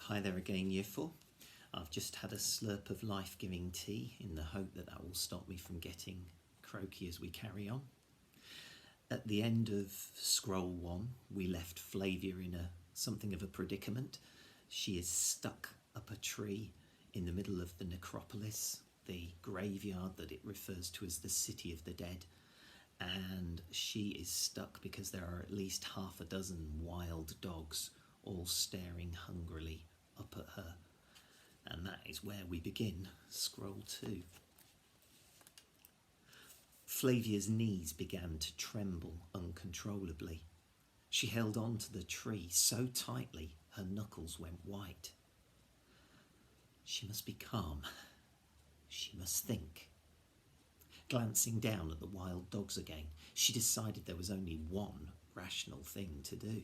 Hi there again, Year 4. I've just had a slurp of life-giving tea in the hope that will stop me from getting croaky as we carry on. At the end of scroll 1, we left Flavia in something of a predicament. She is stuck up a tree in the middle of the necropolis, the graveyard that it refers to as the City of the Dead. And she is stuck because there are at least half a dozen wild dogs all staring hungrily up at her. And that is where we begin, scroll 2. Flavia's knees began to tremble uncontrollably. She held on to the tree so tightly her knuckles went white. She must be calm. She must think. Glancing down at the wild dogs again, she decided there was only one rational thing to do.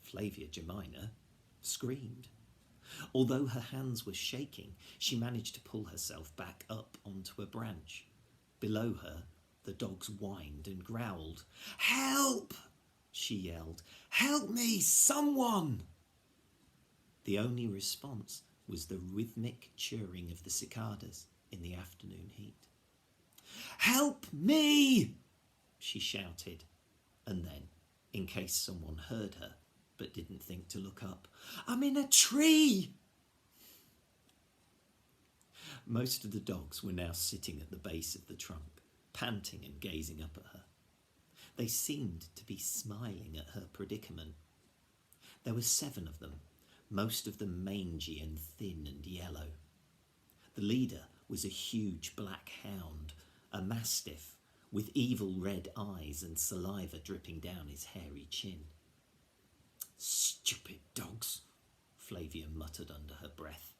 Flavia Jemina screamed. Although her hands were shaking, she managed to pull herself back up onto a branch. Below her, the dogs whined and growled. "Help!" she yelled. "Help me, someone!" The only response was the rhythmic chirring of the cicadas in the afternoon heat. "Help me!" she shouted, and then, in case someone heard her but didn't think to look up, "I'm in a tree!" Most of the dogs were now sitting at the base of the trunk, panting and gazing up at her. They seemed to be smiling at her predicament. There were 7 of them, most of them mangy and thin and yellow. The leader was a huge black hound, a mastiff, with evil red eyes and saliva dripping down his hairy chin. "Stupid dogs," Flavia muttered under her breath.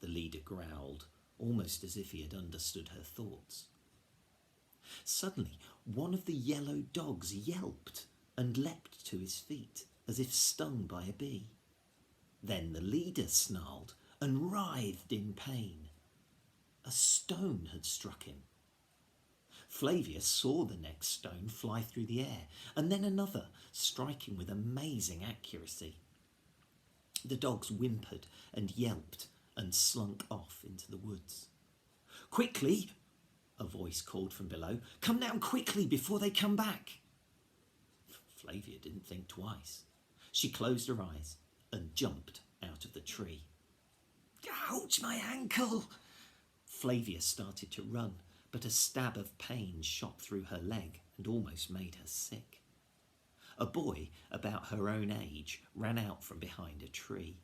The leader growled, almost as if he had understood her thoughts. Suddenly, one of the yellow dogs yelped and leapt to his feet, as if stung by a bee. Then the leader snarled and writhed in pain. A stone had struck him. Flavia saw the next stone fly through the air, and then another, striking with amazing accuracy. The dogs whimpered and yelped and slunk off into the woods. "Quickly!" a voice called from below. "Come down quickly before they come back!" Flavia didn't think twice. She closed her eyes and jumped out of the tree. "Ouch, my ankle!" Flavia started to run, but a stab of pain shot through her leg and almost made her sick. A boy about her own age ran out from behind a tree.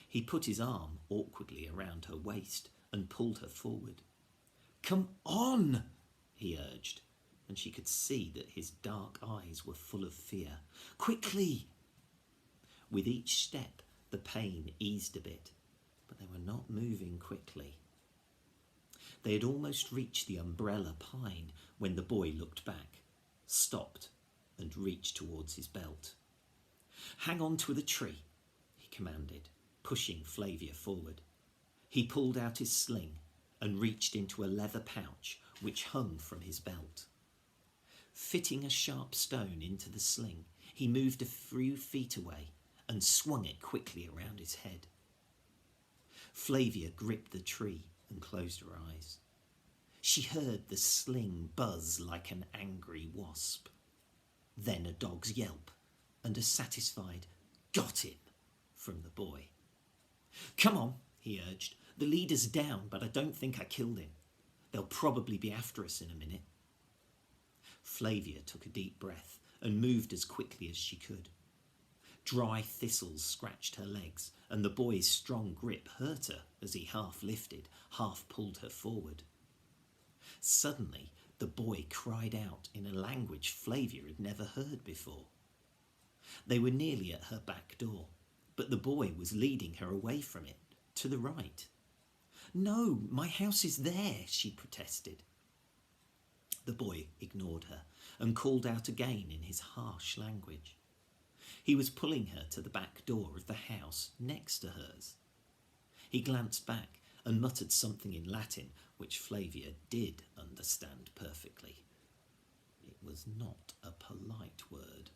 He put his arm awkwardly around her waist and pulled her forward. "Come on!" he urged, and she could see that his dark eyes were full of fear. "Quickly!" With each step, the pain eased a bit, but they were not moving quickly. They had almost reached the umbrella pine when the boy looked back, stopped, and reached towards his belt. "Hang on to the tree," he commanded, pushing Flavia forward. He pulled out his sling and reached into a leather pouch which hung from his belt. Fitting a sharp stone into the sling, he moved a few feet away and swung it quickly around his head. Flavia gripped the tree and closed her eyes. She heard the sling buzz like an angry wasp. Then a dog's yelp and a satisfied "Got him" from the boy. "Come on," he urged. "The leader's down, but I don't think I killed him. They'll probably be after us in a minute." Flavia took a deep breath and moved as quickly as she could. Dry thistles scratched her legs, and the boy's strong grip hurt her as he half lifted, half pulled her forward. Suddenly, the boy cried out in a language Flavia had never heard before. They were nearly at her back door, but the boy was leading her away from it, to the right. "No, my house is there," she protested. The boy ignored her and called out again in his harsh language. He was pulling her to the back door of the house next to hers. He glanced back and muttered something in Latin which Flavia did understand perfectly. It was not a polite word.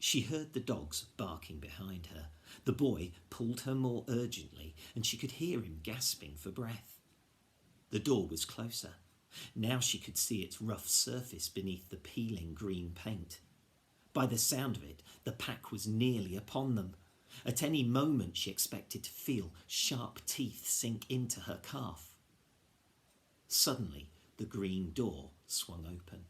She heard the dogs barking behind her. The boy pulled her more urgently, and she could hear him gasping for breath. The door was closer. Now she could see its rough surface beneath the peeling green paint. By the sound of it, the pack was nearly upon them. At any moment she expected to feel sharp teeth sink into her calf. Suddenly, the green door swung open.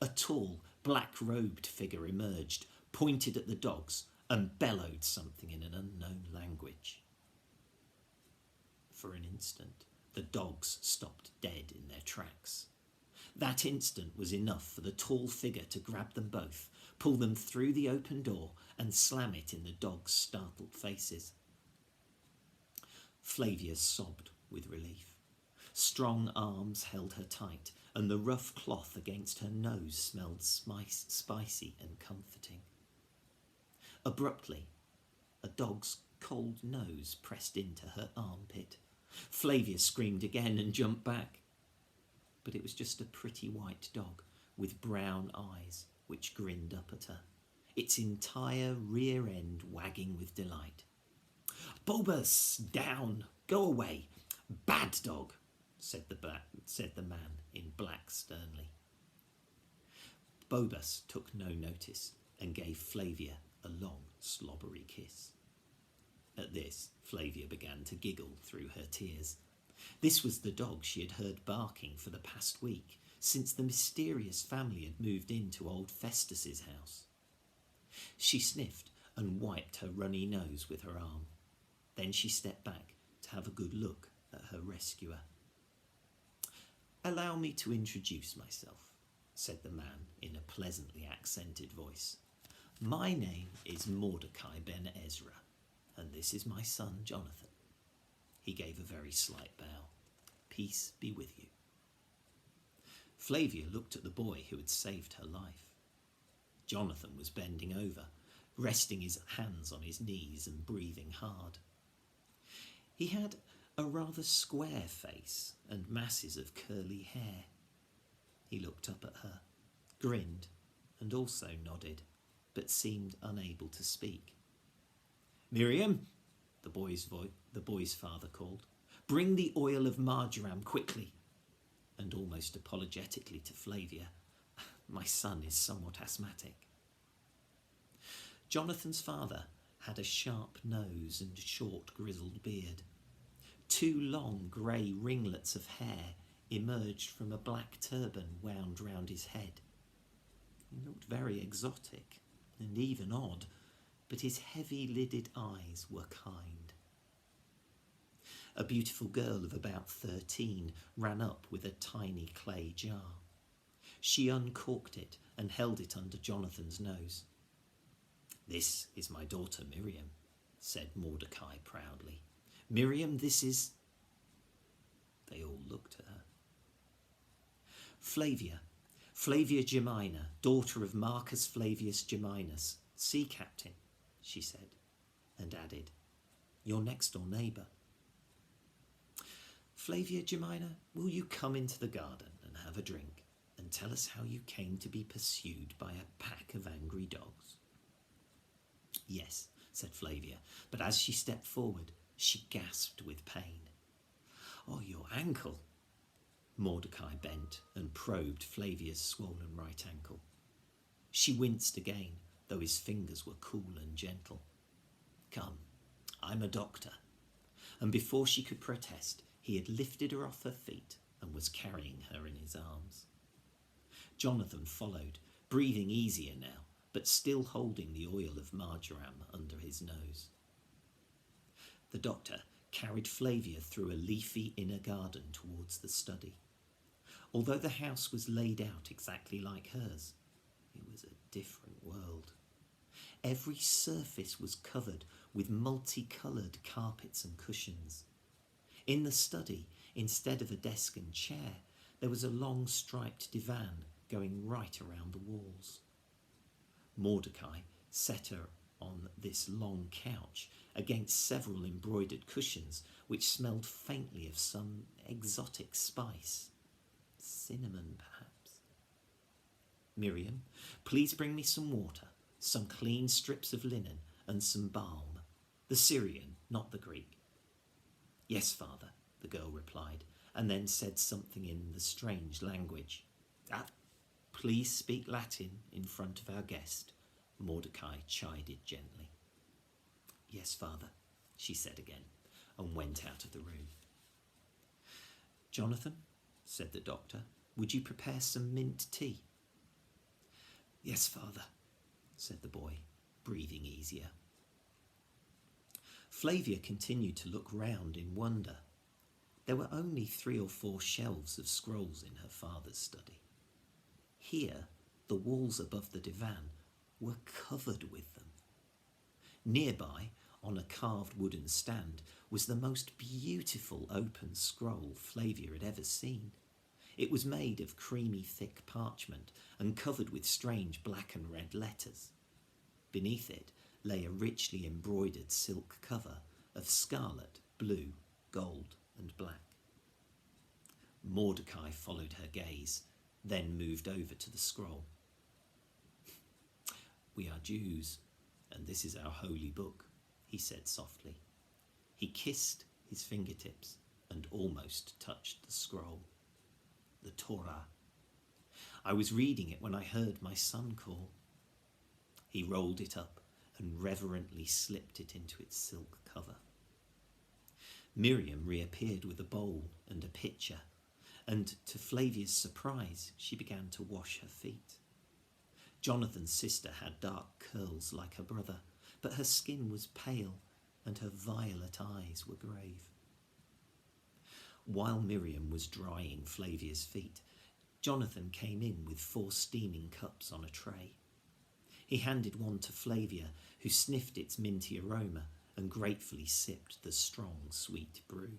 A tall, black-robed figure emerged, pointed at the dogs, and bellowed something in an unknown language. For an instant, the dogs stopped dead in their tracks. That instant was enough for the tall figure to grab them both, pull them through the open door, and slam it in the dogs' startled faces. Flavia sobbed with relief. Strong arms held her tight, and the rough cloth against her nose smelled spicy and comforting. Abruptly, a dog's cold nose pressed into her armpit. Flavia screamed again and jumped back. But it was just a pretty white dog with brown eyes which grinned up at her, its entire rear end wagging with delight. "Bulbous, down, go away, bad dog," said the man in black sternly. Bulbous took no notice and gave Flavia a long, slobbery kiss. At this, Flavia began to giggle through her tears. This was the dog she had heard barking for the past week, since the mysterious family had moved into old Festus's house. She sniffed and wiped her runny nose with her arm. Then she stepped back to have a good look at her rescuer. "Allow me to introduce myself," said the man in a pleasantly accented voice. "My name is Mordecai Ben Ezra, and this is my son Jonathan." He gave a very slight bow. "Peace be with you." Flavia looked at the boy who had saved her life. Jonathan was bending over, resting his hands on his knees and breathing hard. He had a rather square face and masses of curly hair. He looked up at her, grinned, and also nodded, but seemed unable to speak. "Miriam," the boy's father called, "bring the oil of marjoram quickly." And almost apologetically to Flavia, "My son is somewhat asthmatic." Jonathan's father had a sharp nose and short grizzled beard. 2 long grey ringlets of hair emerged from a black turban wound round his head. He looked very exotic and even odd, but his heavy-lidded eyes were kind. A beautiful girl of about 13 ran up with a tiny clay jar. She uncorked it and held it under Jonathan's nose. "This is my daughter Miriam," said Mordecai proudly. "Miriam, this is..." They all looked at her. Flavia Gemina, daughter of Marcus Flavius Geminus, sea captain," she said, and added, "Your next-door neighbour." "Flavia Gemina, will you come into the garden and have a drink and tell us how you came to be pursued by a pack of angry dogs?" "Yes," said Flavia, but as she stepped forward, she gasped with pain. "Oh, your ankle." Mordecai bent and probed Flavia's swollen right ankle. She winced again, though his fingers were cool and gentle. "Come, I'm a doctor." And before she could protest, he had lifted her off her feet and was carrying her in his arms. Jonathan followed, breathing easier now, but still holding the oil of marjoram under his nose. The doctor carried Flavia through a leafy inner garden towards the study. Although the house was laid out exactly like hers, it was a different world. Every surface was covered with multicoloured carpets and cushions. In the study, instead of a desk and chair, there was a long striped divan going right around the walls. Mordecai set her on this long couch against several embroidered cushions which smelled faintly of some exotic spice. Cinnamon, perhaps. "Miriam, please bring me some water. some clean strips of linen and some balm, the Syrian, not the Greek. Yes, father, the girl replied, and then said something in the strange language. Please speak Latin in front of our guest, Mordecai chided gently. Yes, father, she said again, and went out of the room. Jonathan, said the doctor, would you prepare some mint tea? Yes, father, said the boy, breathing easier. Flavia continued to look round in wonder. There were only 3 or 4 shelves of scrolls in her father's study. Here, the walls above the divan were covered with them. Nearby, on a carved wooden stand, was the most beautiful open scroll Flavia had ever seen. It was made of creamy thick parchment and covered with strange black and red letters. Beneath it lay a richly embroidered silk cover of scarlet, blue, gold and black. Mordecai followed her gaze, then moved over to the scroll. We are Jews, and this is our holy book, he said softly. He kissed his fingertips and almost touched the scroll. The Torah. I was reading it when I heard my son call. He rolled it up and reverently slipped it into its silk cover. Miriam reappeared with a bowl and a pitcher, and to Flavia's surprise, she began to wash her feet. Jonathan's sister had dark curls like her brother, but her skin was pale and her violet eyes were grave. While Miriam was drying Flavia's feet, Jonathan came in with 4 steaming cups on a tray. He handed one to Flavia, who sniffed its minty aroma and gratefully sipped the strong, sweet brew.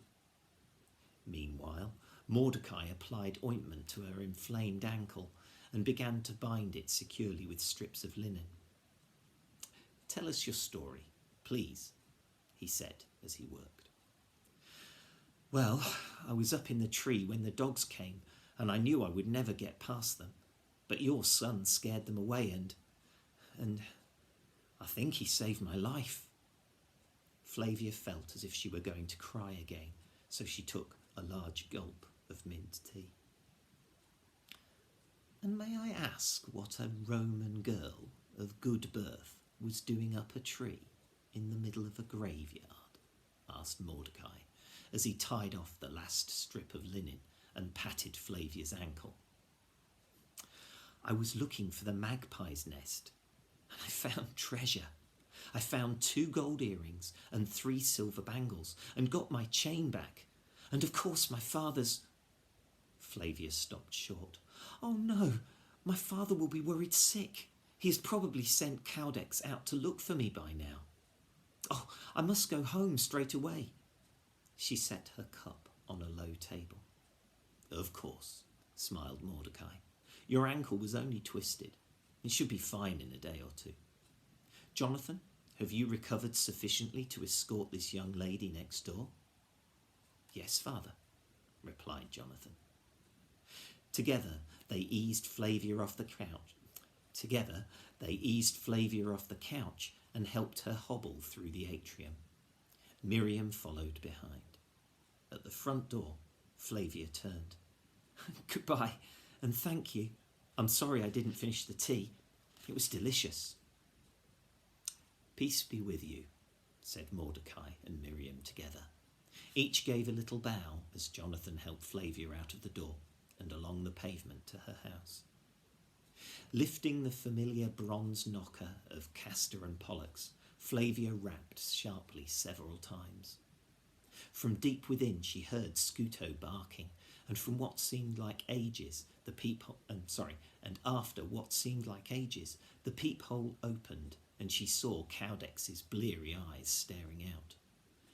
Meanwhile, Mordecai applied ointment to her inflamed ankle and began to bind it securely with strips of linen. Tell us your story, please, he said as he worked. Well, I was up in the tree when the dogs came, and I knew I would never get past them, but your son scared them away and I think he saved my life. Flavia felt as if she were going to cry again, so she took a large gulp of mint tea. And may I ask what a Roman girl of good birth was doing up a tree in the middle of a graveyard? Asked Mordecai, as he tied off the last strip of linen and patted Flavia's ankle. I was looking for the magpie's nest, and I found treasure. I found 2 gold earrings and 3 silver bangles, and got my chain back. And of course my father's... Flavia stopped short. Oh no, my father will be worried sick. He has probably sent Caudex out to look for me by now. Oh, I must go home straight away. She set her cup on a low table. Of course, smiled Mordecai. Your ankle was only twisted. It should be fine in a day or 2. Jonathan, have you recovered sufficiently to escort this young lady next door? Yes, father, replied Jonathan. Together they eased Flavia off the couch and helped her hobble through the atrium. Miriam followed behind. At the front door, Flavia turned. Goodbye, and thank you. I'm sorry I didn't finish the tea. It was delicious. Peace be with you, said Mordecai and Miriam together. Each gave a little bow as Jonathan helped Flavia out of the door and along the pavement to her house. Lifting the familiar bronze knocker of Castor and Pollux, Flavia rapped sharply several times. From deep within she heard Scuto barking, and from what seemed like ages, the peephole opened, and she saw Caudex's bleary eyes staring out.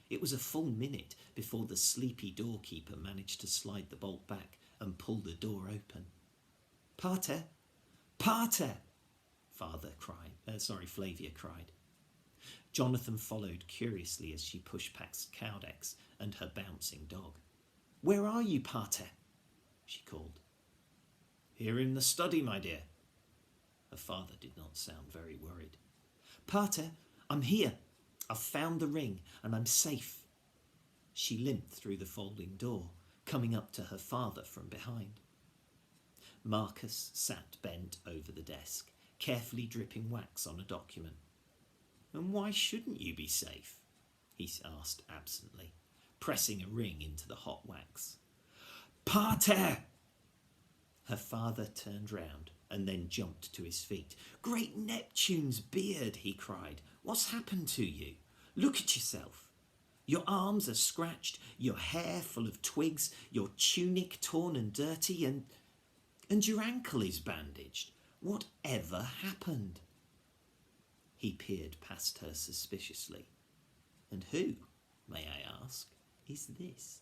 It was a full minute before the sleepy doorkeeper managed to slide the bolt back and pull the door open. Pater! Pater! Flavia cried. Jonathan followed curiously as she pushed past Caudex and her bouncing dog. Where are you, Pater? She called. Here in the study, my dear. Her father did not sound very worried. Pater, I'm here. I've found the ring and I'm safe. She limped through the folding door, coming up to her father from behind. Marcus sat bent over the desk, carefully dripping wax on a document. And why shouldn't you be safe? He asked absently, pressing a ring into the hot wax. Pater! Her father turned round and then jumped to his feet. Great Neptune's beard, he cried. What's happened to you? Look at yourself. Your arms are scratched, your hair full of twigs, your tunic torn and dirty, and your ankle is bandaged. Whatever happened? He peered past her suspiciously. And who, may I ask, is this?